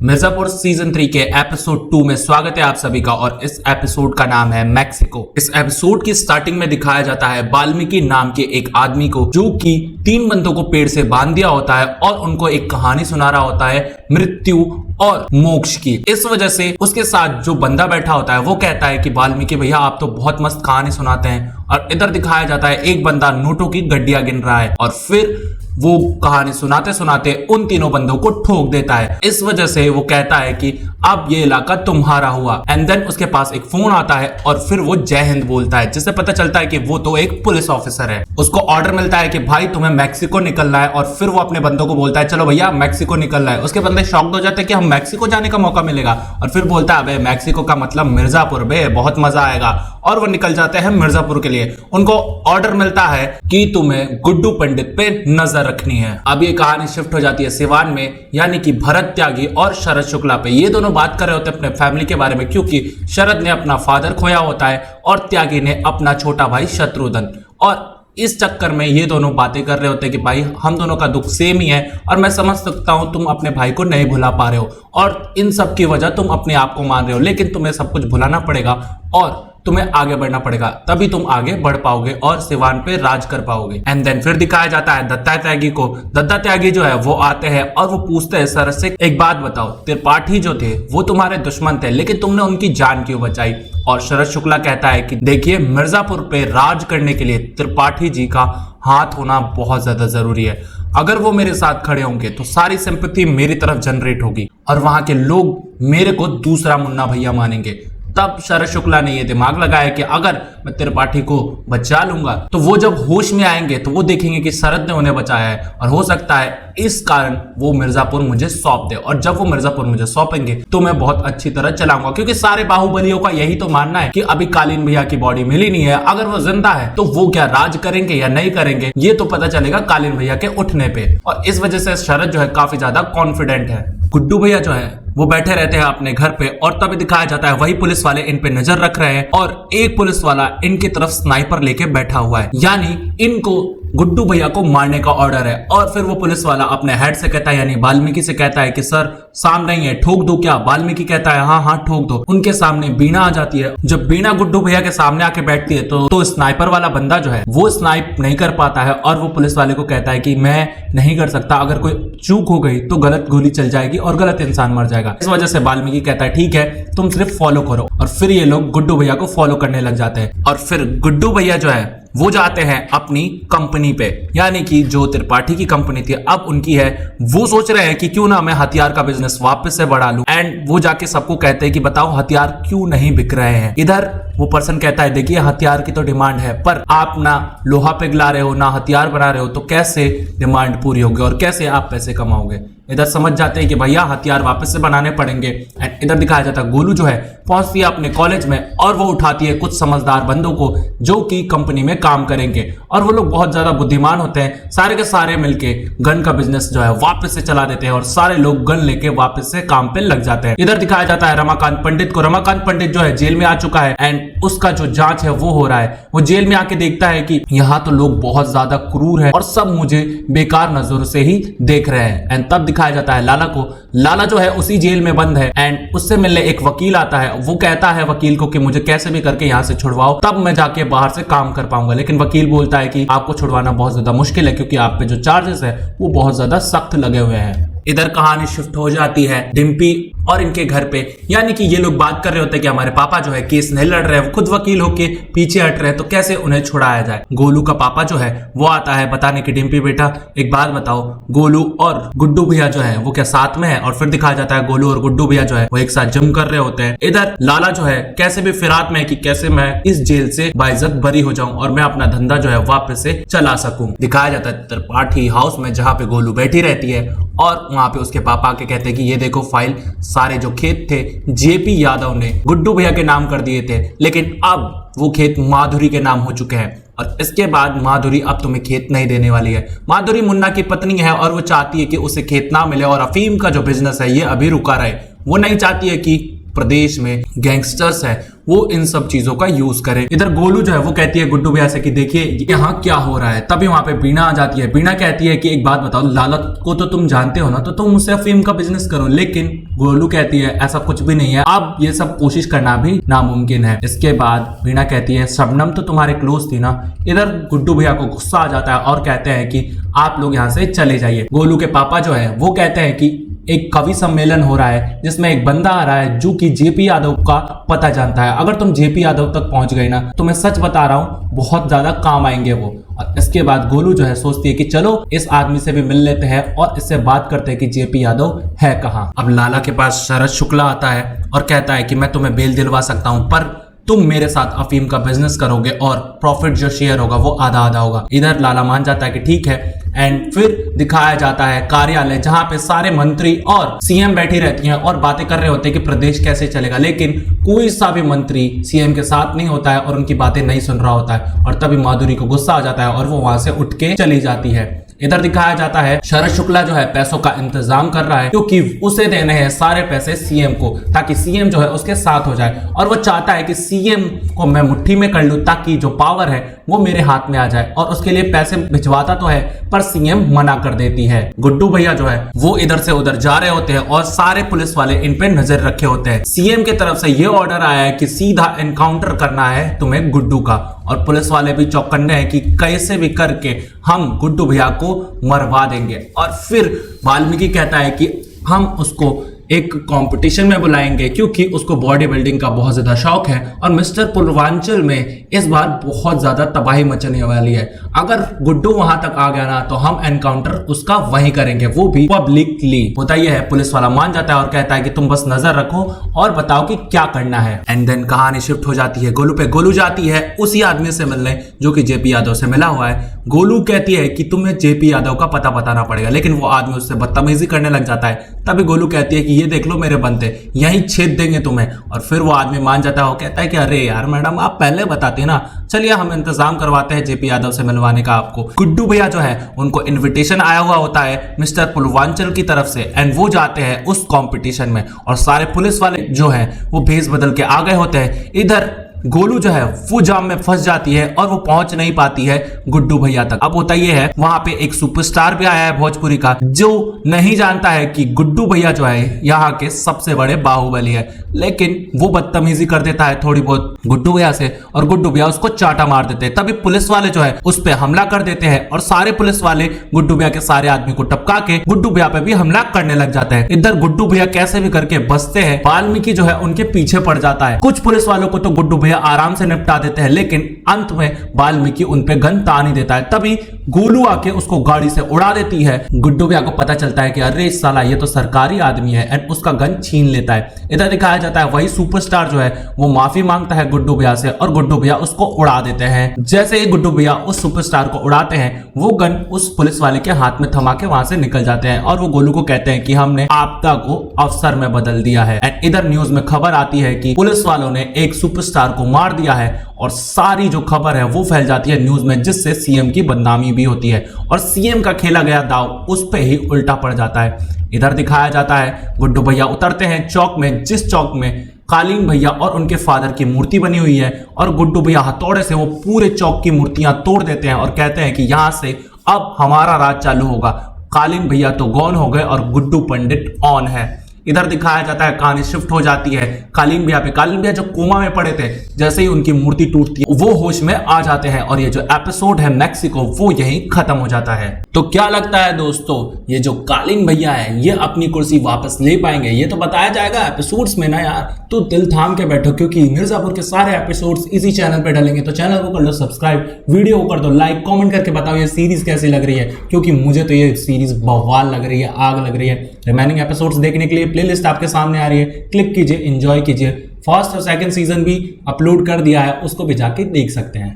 Mirzapur season 3 के episode 2 में स्वागत है आप सभी का। और इस एपिसोड का नाम है मैक्सिको। इस एपिसोड की स्टार्टिंग में दिखाया जाता है वाल्मीकि नाम के एक आदमी को, जो कि 3 बंदों को पेड़ से बांध दिया होता है और उनको एक कहानी सुना रहा होता है मृत्यु और मोक्ष की। इस वजह से उसके साथ जो बंदा बैठा होता है वो कहता है कि वाल्मीकि भैया आप तो बहुत मस्त कहानी सुनाते हैं। और इधर दिखाया जाता है एक बंदा नोटों की गड्डियां गिन रहा है और फिर वो कहानी सुनाते सुनाते उन तीनों बंदों को ठोक देता है। इस वजह से वो कहता है कि अब ये इलाका तुम्हारा हुआ। एंड देन उसके पास एक फोन आता है और फिर वो जय हिंद बोलता है, जिससे पता चलता है कि वो तो एक पुलिस ऑफिसर है। उसको ऑर्डर मिलता है कि भाई तुम्हें मैक्सिको निकलना है और फिर वो अपने बंदों को बोलता है चलो भैया मैक्सिको निकलना है। उसके बंदे शॉक्ड हो जाते हैं कि हम मैक्सिको जाने का मौका मिलेगा और फिर बोलता है मैक्सिको का मतलब मिर्जापुर बे, बहुत मजा आएगा। और वो निकल जाते हैं मिर्जापुर के लिए। उनको ऑर्डर मिलता है कि तुम्हें गुड्डू पंडित पे नजर रखनी है। अब ये कहानी शिफ्ट हो जाती है सिवान में, यानी कि भरत त्यागी और शरद शुक्ला पे। ये दोनों बात कर रहे होते हैं अपने फैमिली के बारे में, क्योंकि शरद ने अपना फादर खोया होता है और त्यागी ने अपना छोटा भाई शत्रुघ्न। और इस चक्कर में ये दोनों बातें कर रहे होते हैं कि भाई हम दोनों का दुख सेम ही है और मैं समझ सकता हूं तुम अपने भाई को नहीं भुला पा रहे हो और इन सब की वजह तुम अपने आप को मान रहे हो, लेकिन तुम्हें सब कुछ भुलाना पड़ेगा और तुम्हें आगे बढ़ना पड़ेगा, तभी तुम आगे बढ़ पाओगे और सिवान पे राज कर पाओगे। एंड देन फिर दिखाया जाता है दत्ता त्यागी को। दत्ता त्यागी जो है वो आते हैं और वो पूछते हैं सरस से एक बात बताओ, त्रिपाठी जो थे वो तुम्हारे दुश्मन थे लेकिन तुमने उनकी जान क्यों बचाई? और शरद शुक्ला कहता है कि देखिए मिर्जापुर पे राज करने के लिए त्रिपाठी जी का हाथ होना बहुत ज्यादा जरूरी है। अगर वो मेरे साथ खड़े होंगे तो सारी सिंपैथी मेरी तरफ जनरेट होगी और वहां के लोग मेरे को दूसरा मुन्ना भैया मानेंगे। तब शरद शुक्ला ने ये दिमाग लगाया कि अगर मैं त्रिपाठी को बचा लूंगा तो वो जब होश में आएंगे तो वो देखेंगे कि शरद ने उन्हें बचाया है और हो सकता है इस कारण वो मिर्जापुर मुझे सौंप दे। और जब वो मिर्जापुर मुझे सौंपेंगे तो मैं बहुत अच्छी तरह चलाऊंगा, क्योंकि सारे बाहुबलियों का यही तो मानना है कि अभी कालीन भैया की बॉडी मिली नहीं है। अगर वो जिंदा है तो वो क्या राज करेंगे या नहीं करेंगे ये तो पता चलेगा कालीन भैया के उठने पे। और इस वजह से शरद जो है काफी ज्यादा कॉन्फिडेंट है। गुड्डू भैया जो है वो बैठे रहते हैं अपने घर पे और तभी दिखाया जाता है वही पुलिस वाले इन पे नजर रख रहे हैं और एक पुलिस वाला इनकी तरफ स्नाइपर लेके बैठा हुआ है, यानी इनको गुड्डू भैया को मारने का ऑर्डर है। और फिर वो पुलिस वाला अपने हेड से कहता है यानी वाल्मीकि से कहता है कि सर सामने ही है, ठोक दो क्या? वाल्मीकि कहता है हाँ ठोक दो। उनके सामने बीना आ जाती है। जब बीना गुड्डू भैया के सामने आके बैठती है तो स्नाइपर वाला बंदा जो है वो स्नाइप नहीं कर पाता है और वो पुलिस वाले को कहता है कि मैं नहीं कर सकता, अगर कोई चूक हो गई तो गलत गोली चल जाएगी और गलत इंसान मर जाएगा। इस वजह से वाल्मीकि कहता है ठीक है तुम सिर्फ फॉलो करो। और फिर ये लोग गुड्डू भैया को फॉलो करने लग जाते हैं और फिर गुड्डू भैया जो है वो जाते हैं अपनी कंपनी पे, यानी कि जो त्रिपाठी की कंपनी थी अब उनकी है। वो सोच रहे हैं कि क्यों ना मैं हथियार का बिजनेस वापस से बढ़ा लूं। एंड वो जाके सबको कहते हैं कि बताओ हथियार क्यों नहीं बिक रहे हैं। इधर वो पर्सन कहता है देखिए हथियार की तो डिमांड है, पर आप ना लोहा पिघला रहे हो ना हथियार बना रहे हो, तो कैसे डिमांड पूरी होगी और कैसे आप पैसे कमाओगे? इधर समझ जाते हैं कि भैया हथियार वापस से बनाने पड़ेंगे। एंड इधर दिखाया जाता है गोलू जो है पहुंचती है अपने कॉलेज में और वो उठाती है कुछ समझदार बंदों को जो कि कंपनी में काम करेंगे और वो लोग बहुत ज्यादा बुद्धिमान होते हैं। सारे के सारे मिलके गन का बिजनेस जो है वापस से चला देते हैं और सारे लोग गन लेके वापस से काम पे लग जाते हैं। इधर दिखाया जाता है रमाकांत पंडित को। रमाकांत पंडित जो है जेल में आ चुका है एंड उसका जो जांच है वो हो रहा है। वो जेल में आके देखता है कि यहाँ तो लोग बहुत ज्यादा क्रूर है और सब मुझे बेकार नजरों से ही देख रहे हैं। एंड तब दिखाया जाता है लाला को। लाला जो है उसी जेल में बंद है एंड उससे मिलने एक वकील आता है। वो कहता है वकील को कि मुझे कैसे भी करके यहाँ से छुड़वाओ, तब मैं जाके बाहर से काम कर पाऊंगा। लेकिन वकील बोलता है कि आपको छुड़वाना बहुत ज्यादा मुश्किल है क्योंकि आप पे जो चार्जेस है वो बहुत ज्यादा सख्त लगे हुए हैं। इधर कहानी शिफ्ट हो जाती है डिम्पी और इनके घर पे, यानी कि ये लोग बात कर रहे होते हैं कि हमारे पापा जो है केस नहीं लड़ रहे हैं, वो खुद वकील होके पीछे हट रहे हैं, तो कैसे उन्हें छुड़ाया जाए। गोलू का पापा जो है वो आता है बताने की डिम्पी बेटा एक बात बताओ, गोलू और गुड्डू भैया जो है वो क्या साथ में है? और फिर दिखाया जाता है गोलू और गुड्डू भैया जो है वो एक साथ जिम कर रहे होते हैं। इधर लाला जो है कैसे भी फिराक में है कि कैसे मैं इस जेल से बाइज्जत बरी हो जाऊं और मैं अपना धंधा जो है वापस से चला सकूं। दिखाया जाता है त्रिपाठी हाउस में जहां पे गोलू बैठी रहती है और वहां पे उसके पापा के कहते हैं कि ये देखो फाइल, सारे जो खेत थे जेपी यादव ने गुड्डू भैया के नाम कर दिए थे, लेकिन अब वो खेत माधुरी के नाम हो चुके हैं और इसके बाद माधुरी अब तुम्हें खेत नहीं देने वाली है। माधुरी मुन्ना की पत्नी है और वो चाहती है कि उसे खेत ना मिले और अफीम का जो बिजनेस है ये अभी रुका रहे। वो नहीं चाहती है कि प्रदेश में गैंगस्टर्स है वो इन सब चीजों का यूज करे। इधर गोलू जो है वो कहती है गुड्डू भैया से कि देखिए यहाँ क्या हो रहा है। तभी वहां पे बीना आ जाती है। बीना कहती है कि एक बात बताओ, लाला को तो तुम जानते हो ना, तो तुम उससे अफीम का बिजनेस करो। लेकिन गोलू कहती है ऐसा कुछ भी नहीं है, अब ये सब कोशिश करना भी नामुमकिन है। इसके बाद बीना कहती है शबनम तो तुम्हारे क्लोज थी ना। इधर गुड्डू भैया को गुस्सा आ जाता है और कहते हैं कि आप लोग यहाँ से चले जाइए। गोलू के पापा जो है वो कहते हैं कि एक कवि सम्मेलन हो रहा है जिसमें एक बंदा आ रहा है जो कि जेपी यादव का पता जानता है। अगर तुम जेपी यादव तक पहुंच गई ना तो मैं सच बता रहा हूँ बहुत ज्यादा काम आएंगे वो। और इसके बाद गोलू जो है सोचती है कि चलो इस आदमी से भी मिल लेते हैं और इससे बात करते हैं कि जेपी यादव है कहाँ। अब लाला के पास शरद शुक्ला आता है और कहता है कि मैं तुम्हें बेल दिलवा सकता हूँ, पर तुम मेरे साथ अफीम का बिजनेस करोगे और प्रॉफिट जो शेयर होगा वो आधा आधा होगा। इधर लाला मान जाता है कि ठीक है। एंड फिर दिखाया जाता है कार्यालय जहां पे सारे मंत्री और सीएम बैठी रहती हैं और बातें कर रहे होते हैं कि प्रदेश कैसे चलेगा, लेकिन कोई सा भी मंत्री सीएम के साथ नहीं होता है और उनकी बातें नहीं सुन रहा होता है। और तभी माधुरी को गुस्सा आ जाता है और वो वहां से उठ के चली जाती है। इधर दिखाया जाता है शरद शुक्ला जो है पैसों का इंतजाम कर रहा है क्योंकि उसे देने हैं सारे पैसे सीएम को, ताकि सीएम जो है उसके साथ हो जाए। और वो चाहता है कि सीएम को मैं मुट्ठी में कर लूं ताकि जो पावर है वो मेरे हाथ में आ जाए। और उसके लिए पैसे भिजवाता तो है पर सीएम मना कर देती है। गुड्डू भैया जो है वो इधर से उधर जा रहे होते हैं और सारे पुलिस वाले इन पे नजर रखे होते हैं। सीएम की तरफ से ये ऑर्डर आया है कि सीधा एनकाउंटर करना है तुम्हें गुड्डू का। और पुलिस वाले भी चौकन्ने हैं कि कैसे भी करके हम गुड्डू भैया को मरवा देंगे। और फिर वाल्मीकि कहता है कि हम उसको एक कंपटीशन में बुलाएंगे क्योंकि उसको बॉडी बिल्डिंग का बहुत ज्यादा शौक है और मिस्टर पूर्वांचल में इस बार बहुत ज्यादा तबाही मचने वाली है। अगर गुड्डू वहां तक आ गया ना तो हम एनकाउंटर उसका वहीं करेंगे, वो भी पब्लिकली। होता यह है पुलिस वाला मान जाता है और कहता है कि तुम बस नजर रखो और बताओ कि क्या करना है। एंड देन कहानी शिफ्ट हो जाती है गोलू पे। गोलू जाती है उसी आदमी से मिलने जो कि जेपी यादव से मिला हुआ है। गोलू कहती है कि तुम्हें जेपी यादव का पता बताना पड़ेगा, लेकिन वो आदमी उससे बदतमीजी करने लग जाता है। तभी गोलू कहती है कि ये देख लो मेरे बनते, यहीं छेद देंगे तुम्हें। और फिर वो आदमी मान जाता है, वो कहता है कि अरे यार मैडम आप पहले बताते ना, चलिए हम इंतजाम करवाते हैं जेपी यादव से मिलवाने का आपको। गुड्डू भैया जो है उनको इनविटेशन आया हुआ होता है मिस्टर पूर्वांचल की तरफ से एंड वो जाते हैं उस कंपटीशन में और सारे पुलिस वाले जो है वो भेस बदल के आ गए होते हैं। इधर गोलू जो है वो जाम में फंस जाती है और वो पहुंच नहीं पाती है गुड्डू भैया तक। अब होता ये है वहां पे एक सुपरस्टार भी आया है भोजपुरी का जो नहीं जानता है कि गुड्डू भैया जो है यहाँ के सबसे बड़े बाहुबली है, लेकिन वो बदतमीजी कर देता है थोड़ी बहुत गुड्डू भैया से और गुड्डू भैया उसको चाटा मार देते हैं। तभी पुलिस वाले जो है उस पर हमला कर देते हैं और सारे पुलिस वाले गुड्डू भैया के सारे आदमी को टपका के गुड्डू भैया पे भी हमला करने लग जाता है। इधर गुड्डू भैया कैसे भी करके बचते हैं, वाल्मीकि जो है उनके पीछे पड़ जाता है। कुछ पुलिस वालों को तो गुड्डू भैया आराम से निपटा देते हैं, लेकिन अंत में वाल्मीकि उन पे गन तान ही देता है। तभी गोलू आके उसको गाड़ी से उड़ा देती है। गुड्डू भैया को पता चलता है कि अरे साला ये तो सरकारी आदमी है एंड उसका गन छीन लेता है। इधर दिखाया जाता है वही सुपरस्टार जो है वो माफी मांगता है गुड्डू भैया से और गुड्डू भैया उसको उड़ा देते हैं। जैसे ही गुड्डू भैया उस सुपरस्टार को उड़ाते हैं वो गन उस पुलिस वाले के हाथ में थमा के वहां से निकल जाते हैं और वो गोलू को कहते हैं कि हमने आपदा को अवसर में बदल दिया है। एंड इधर न्यूज में खबर आती है कि पुलिस वालों ने एक सुपरस्टार को मार दिया है और सारी जो खबर है वो फैल जाती है न्यूज में, जिससे सीएम की बदनामी भी होती है और सीएम का खेला गया दाव उस पे ही उल्टा पड़ जाता है। इधर दिखाया जाता है गुड्डू भैया उतरते हैं चौक में, जिस चौक में कालीन भैया और उनके फादर की मूर्ति बनी हुई है और गुड्डू भैया हथौड़े से वो पूरे चौक की मूर्तियां तोड़ देते हैं और कहते हैं कि यहां से अब हमारा राज चालू होगा। कालीन भैया तो गॉन हो गए और गुड्डू पंडित ऑन है। इधर दिखाया जाता है कहानी शिफ्ट हो जाती है कालीन भैया पे। कालीन भैया जो कोमा में पड़े थे, जैसे ही उनकी मूर्ति टूटती है वो होश में आ जाते हैं और ये जो एपिसोड है मैक्सिको वो यहीं खत्म हो जाता है। तो क्या लगता है दोस्तों, ये जो कालीन भैया है ये अपनी कुर्सी वापस ले पाएंगे? ये तो बताया जाएगा एपिसोड्स में ना यार, तो दिल थाम के बैठो क्योंकि मिर्जापुर के सारे एपिसोड्स इसी चैनल पे डालेंगे। तो चैनल को कर लो सब्सक्राइब, वीडियो को कर दो लाइक, कमेंट करके बताओ ये सीरीज कैसी लग रही है, क्योंकि मुझे तो ये सीरीज बवाल लग रही है, आग लग रही है। रिमेनिंग एपिसोड्स देखने के लिए प्लेलिस्ट आपके सामने आ रही है, क्लिक कीजिए, एंजॉय कीजिए। फर्स्ट और सेकंड सीजन भी अपलोड कर दिया है, उसको भी जाके देख सकते हैं।